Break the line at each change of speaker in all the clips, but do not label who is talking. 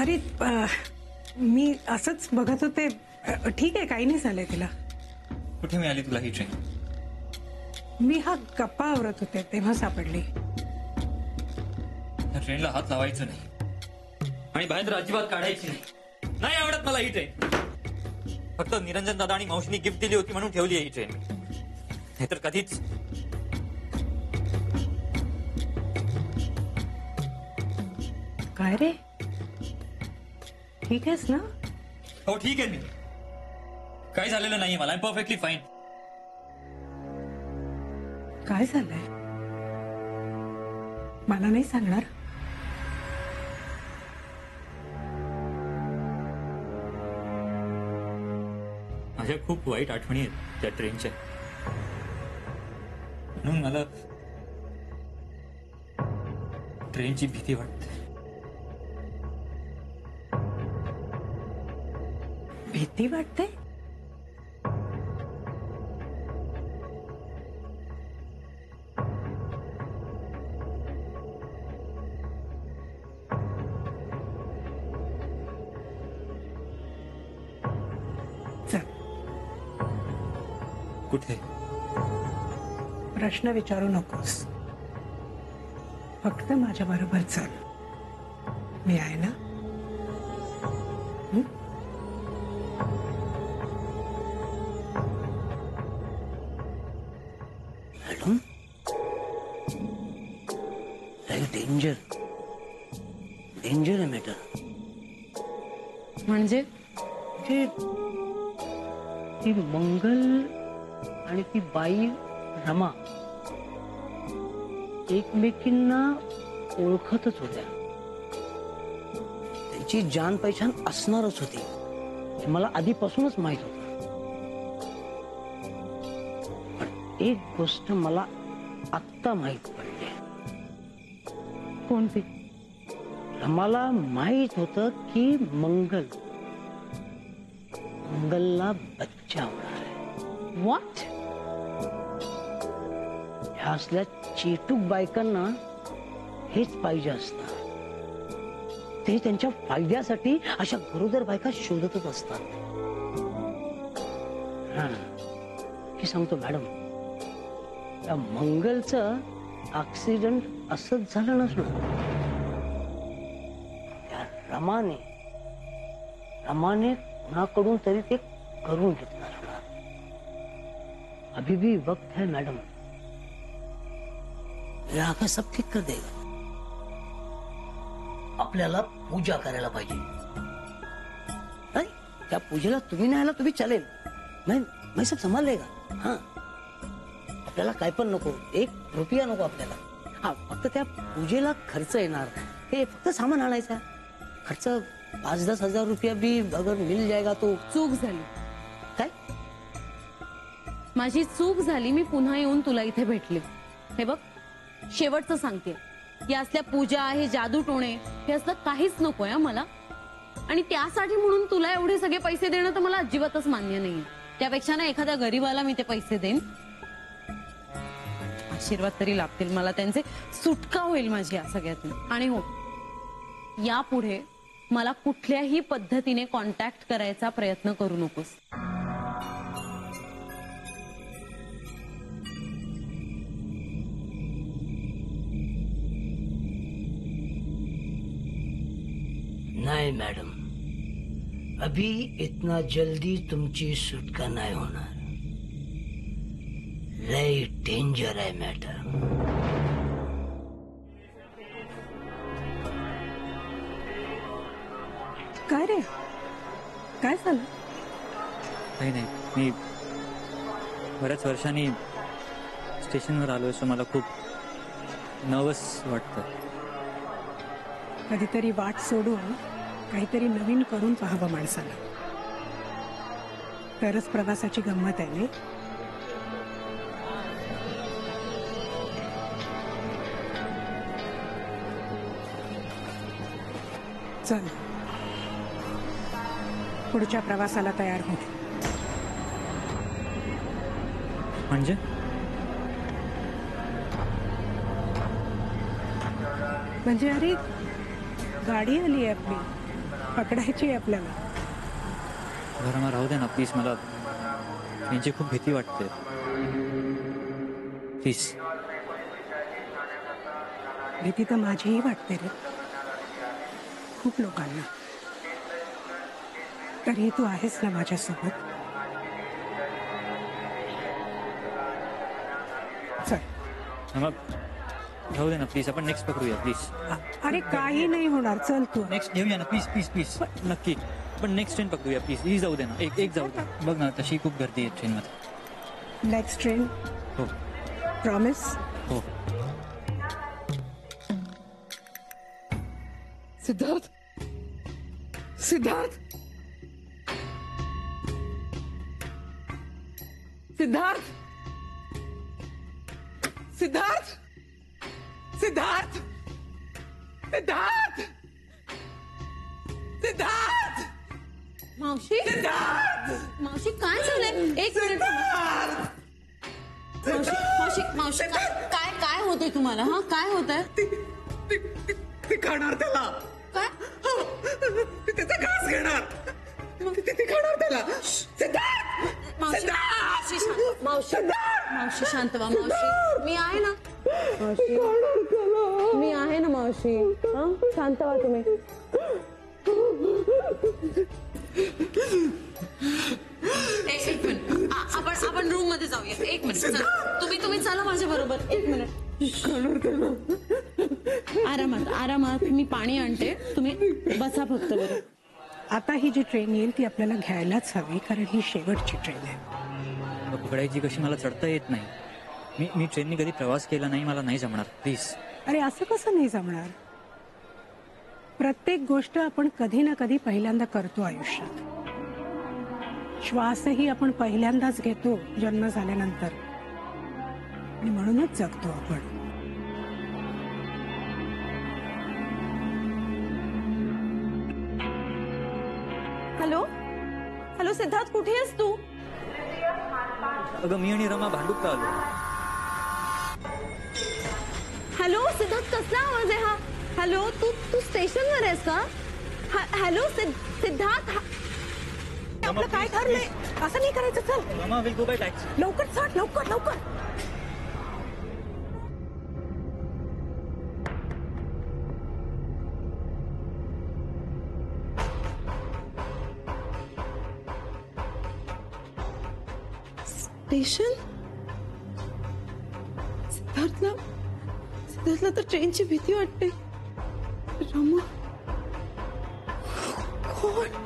अरे मी असंच बघत होते. ठीक आहे, काही नाही झालंय तिला.
कुठे मिळाली तुला ही ट्रेन?
मी हा गप्पा आवरत होते तेव्हा सापडली.
या ट्रेनला हात लावायचं नाही आणि बाहेर तर अजिबात काढायची नाही. नाही आवडत मला ही ट्रेन. फक्त निरंजन दादा आणि मावशीनी गिफ्ट दिली होती म्हणून ठेवली आहे ही ट्रेन. नाहीतर कधीच.
काय रे, ठीक आहेस ना?
हो ठीक आहे, मी काही झालेलं नाही. मला परफेक्टली फाईन.
काय झालंय मला नाही सांगणार?
माझ्या खूप वाईट आठवणी आहेत त्या ट्रेनच्या. म्हणून मला ट्रेनची भीती वाटते.
भीती वाटते? चल,
कुठे?
प्रश्न विचारू नकोस. फक्त माझ्या बरोबर चल. मी आहे ना?
मॅडम, डेंजर डेंजर आहे मॅडम.
म्हणजे
ती मंगल आणि ती बाई रमा एकमेकींना ओळखतच होत्या. त्यांची जान पहिचान असणारच होती हे मला आधीपासूनच माहित होतं. पण एक गोष्ट मला आत्ता माहित पडली.
कोणती?
रमाला माहित होतं की मंगलला बच्चा होणार आहे.
व्हॉट?
ह्या असल्या चेटूक बायकांना हेच पाहिजे असतं. ते त्यांच्या फायद्यासाठी अशा गरोदर बायका शोधतच असतात. की सांगतो मॅडम, त्या मंगलचं ऍक्सिडेंट असंच झालं नसलं. त्या रमाने कुणाकडून तरी ते करून घेतलं. अभी भी वक्त है मैडम. आकर सब ठीक कर देगा. आपल्याला पूजा करायला पाहिजे. नाही, त्या पूजेला तुम्ही नाही आला तुम्ही चालेल. मैं सब संभाल लेगा. हाँ, आपल्याला काय पण नको, 1 रुपया नको आपल्याला. हा, फक्त त्या पूजेला खर्च येणार. हे फक्त सामान आणायचा खर्च 5-10 हजार रुपया भी अगर मिल जाएगा तो.
चूक झाली.
काय?
माझी चूक झाली. मी पुन्हा येऊन तुला इथे भेटले. हे बघ, शेवटचं सांगते, या असल्या पूजा, हे जादू टोणे, हे असलं काहीच नकोय मला. आणि त्यासाठी म्हणून तुला एवढे सगळे पैसे देणं तर मला अजिबातच मान्य नाहीये. त्यापेक्षा ना एखाद्या गरीबाला मी ते पैसे देईन. आशीर्वाद तरी लाभतील मला त्यांचे. सुटका होईल माझी या सगळ्यातून. आणि हो, यापुढे मला कुठल्याही पद्धतीने कॉन्टॅक्ट करायचा प्रयत्न करू नकोस.
नहीं मैडम, अभी इतना जल्दी तुमची सुटका नहीं होणार. लय डेंजर है मैटर.
काय रे, काय झालं?
काही नाही. मी बऱ्याच वर्षांनी स्टेशनवर आलोय, सो मला खूप नर्वस वाटतं.
कधीतरी वाट सोडून काहीतरी नवीन करून पाहावं माणसाला. तरच प्रवासाची गंमत आहे ना. चल, पुढच्या प्रवासाला तयार हो.
म्हणजे?
म्हणजे अरे, गाडी आली आहे आपली. पकडायची आहे आपल्याला.
रमा राहू दे ना प्लीज, मला ट्रेनची खूप भीती वाटते. प्लीज.
भीती तर माझीही वाटते रे, खूप लोकांना. तरी तू आहेस ना माझ्यासोबत. चल.
रमा राहू दे ना प्लीज, आपण नेक्स्ट पकडूया प्लीज.
अरे काही नाही होणार, चल तू.
नेक्स्ट घेऊया ना प्लीज प्लीज प्लीज. नक्की, पण नेक्स्ट ट्रेन पकडूया प्लीज. ही जाऊ दे ना, एक जाऊ दे. बघ ना तशी खूप गर्दी आहे ट्रेनमध्ये.
Next train.
हो
प्रॉमिस.
हो.
सिद्धार्थ, सिद्धार्थ, सिद्धार्थ, सिद्धार्थ, सिद्धार्थ, सिद्धार्थ, सिद्धार्थ,
मावशी मावशी काय झालंय? एक मिनिट मावशी मावशी मावशी काय काय होतंय तुम्हाला? हा काय होतंय?
ती खाणार त्याला.
काय
त्याचा घास घेणार. ती खाणार त्याला. सिद्धार्थ,
मावशी मावशी मावशी शांत व्हा. मावशी मी आहे ना. मावशी मी आहे ना मावशी. हा शांत व्हा तुम्ही. एक मिनिट आपण रूम मध्ये जाऊया. एक मिनिट तुम्ही चला माझ्या बरोबर. एक मिनिट आरामात मी पाणी आणते. तुम्ही बसा फक्त बरं.
आता ही जी ट्रेन येईल ती आपल्याला घ्यायलाच हवी, कारण ही शेवटची ट्रेन आहे.
पकडायची कशी, मला चढता येत नाही. मी ट्रेननी कधी प्रवास केला नाही, मला नाही जमणार प्लीज.
अरे असं कसं नाही जमणार? प्रत्येक गोष्ट आपण कधी ना कधी पहिल्यांदा करतो आयुष्यात. श्वासही आपण पहिल्यांदाच घेतो जन्म झाल्यानंतर, आणि म्हणूनच जगतो आपण.
हॅलो सिद्धार्थ, कुठे आहेस तू?
अगं मी आणि रमा भांडूप आलो.
हॅलो सिद्धार्थ, कसला आवाज आहे हा? हॅलो तू स्टेशनवर आहेस का? हॅलो सिद्धार्थ,
आपलं काय ठरलंय? असं नाही करायचं. चल
Rama, will go by taxi.
लवकर चढ, लवकर लवकर.
स्टेशन? सिद्धार्थला तर ट्रेनची भीती वाटते. रमा कोण?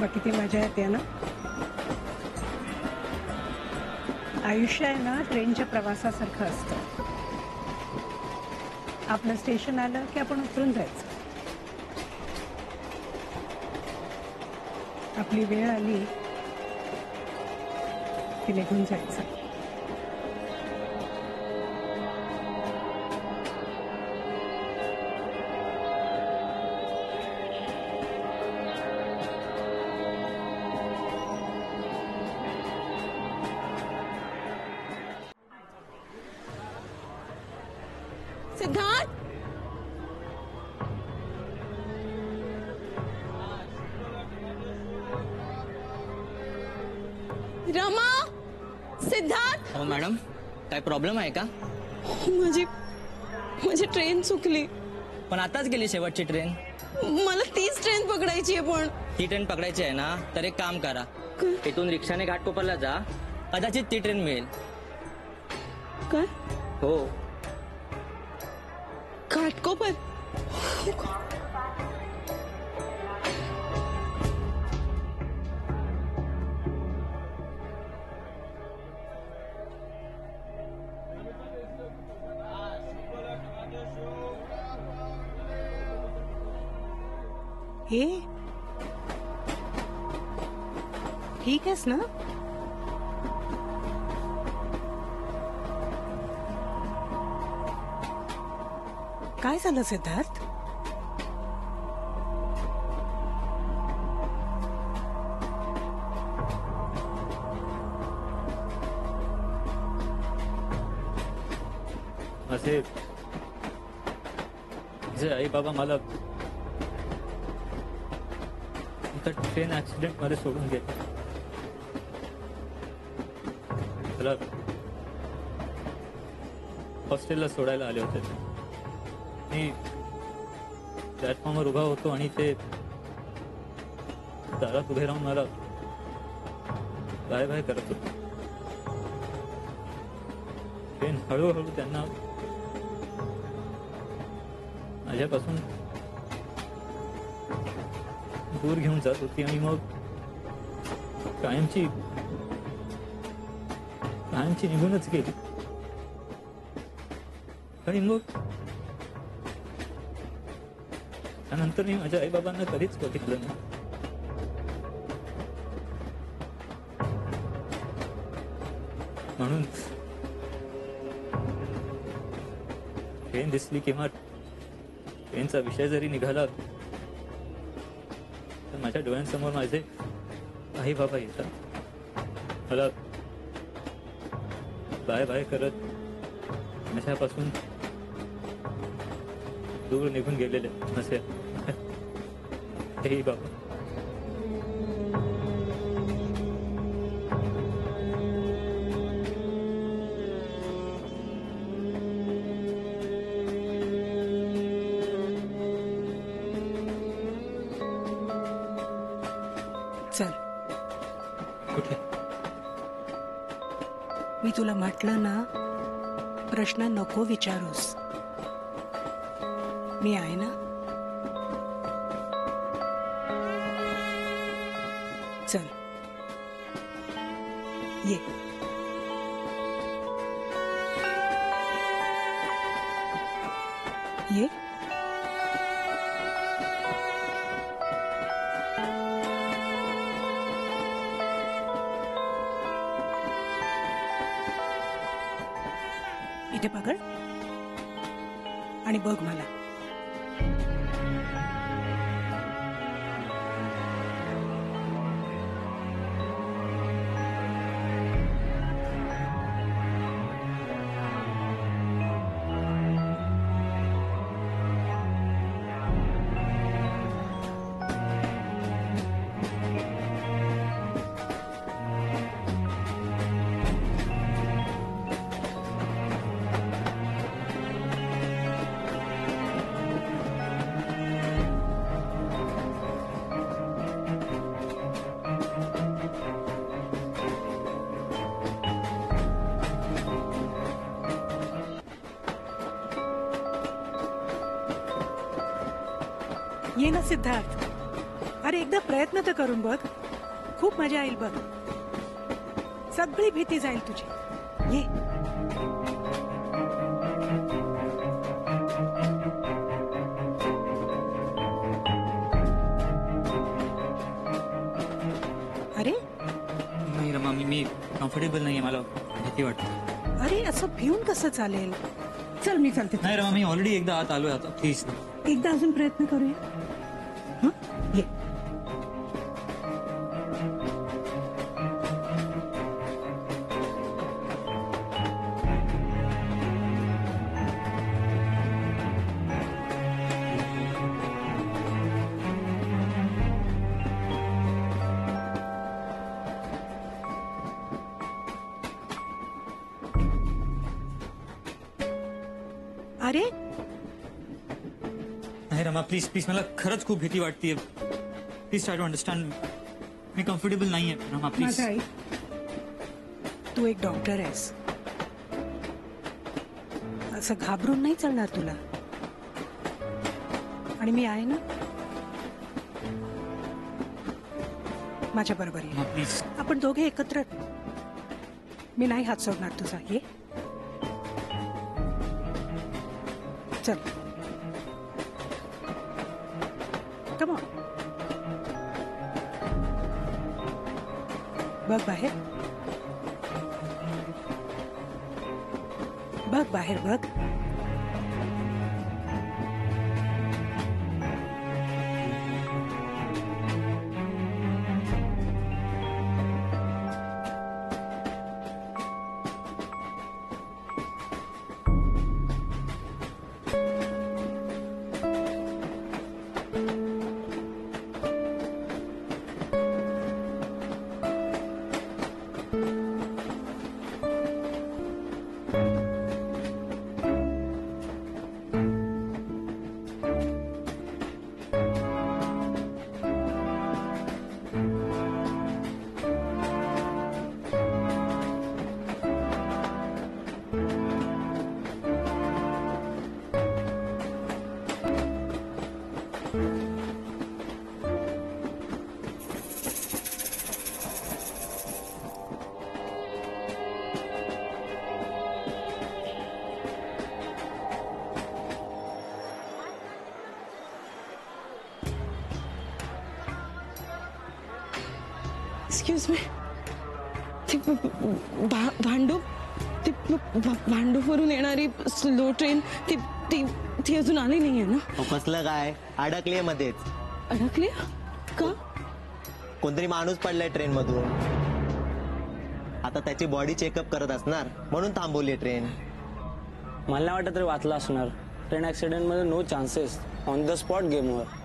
बघ किती मजा येते ना. आयुष्य आहे ना ट्रेनच्या प्रवासासारखं असतं. आपलं स्टेशन आलं की आपण उतरून जायचं. आपली वेळ आली की निघून जायचं.
सिद्धार्थ, रमा, सिद्धार्थ.
हो मॅडम, काय प्रॉब्लेम आहे का?
माझी ट्रेन चुकली.
पण आताच गेली शेवटची ट्रेन.
मला तीच ट्रेन पकडायची आहे. पण
ती ट्रेन पकडायची आहे ना, तर एक काम करा, इथून रिक्षाने घाटकोपरला जा, कदाचित ती ट्रेन मिळेल.
काय?
हो.
घाटकोपर?
हे ठीक आहेस ना? काय झालं सिद्धार्थ?
माझे आई बाबा मला एका ट्रेन ऍक्सिडेंट मध्ये सोडून गेले. मला हॉस्टेलला सोडायला आले होते. मी प्लॅटफॉर्मवर उभा होतो आणि ते दारात उभे राहून मला बाय बाय करत होते. ट्रेन हळूहळू त्यांना माझ्यापासून दूर घेऊन जात होती आणि मग कायमची निघूनच गेली. आणि मग त्यानंतर मी माझ्या आईबाबांना कधीच बघितलं नाही. म्हणून ट्रेन दिसली किंवा ट्रेनचा विषय जरी निघाला तर माझ्या डोळ्यांसमोर माझे आई बाबा येतात. मला बाय बाय करत माझ्यापासून दूर निघून गेलेले असे आई बाबा.
चल,
कुठे?
मी तुला म्हटलं ना, प्रश्न नको विचारूस. मी आहे ना. चल ये. ये. इथे पकड आणि बघ मला. ये ना सिद्धार्थ. अरे एकदा प्रयत्न तर करून बघ. खूप मजा येईल बघ. सगळी भीती जाईल तुझी. ये. अरे
नाही रमा, मी कम्फर्टेबल नाहीये. मला भीती वाटते.
अरे असं भिवून कसं चालेल? चल मी चालते.
नाही रमा, मी ऑलरेडी एकदा आत आलोय. आता प्लीज
एकदा अजून प्रयत्न करूया. हं? ये. अरे
नाही रमा, प्लीज प्लीज, मला खरंच खूप भीती वाटतेय. Please try to understand. मी कम्फर्टेबल नाहीये रमा, प्लीज.
माझा आई, तू एक डॉक्टर आहेस. असं घाबरून नाही चालणार तुला. आणि मी आहे ना. माझ्या बरोबर ये.
प्लीज.
आपण दोघे एकत्र. मी नाही हात सोडणार तुझा. ये. चल. Come on. बघ बाहेर. बघ बाहेर. बघ.
एक्सक्यूज मी ती भांडूपवरून येणारी स्लो ट्रेन ती ती ती अजून आली नाहीये ना?
कसलं काय अडकले मध्येच.
अडकली का?
कोणतरी माणूस पडलाय ट्रेन मधून. आता त्याची बॉडी चेकअप करत असणार म्हणून थांबवली ट्रेन.
मला नाही वाटत तरी वाचला असणार. ट्रेन ऍक्सिडेंट मध्ये no chances, on the spot game over.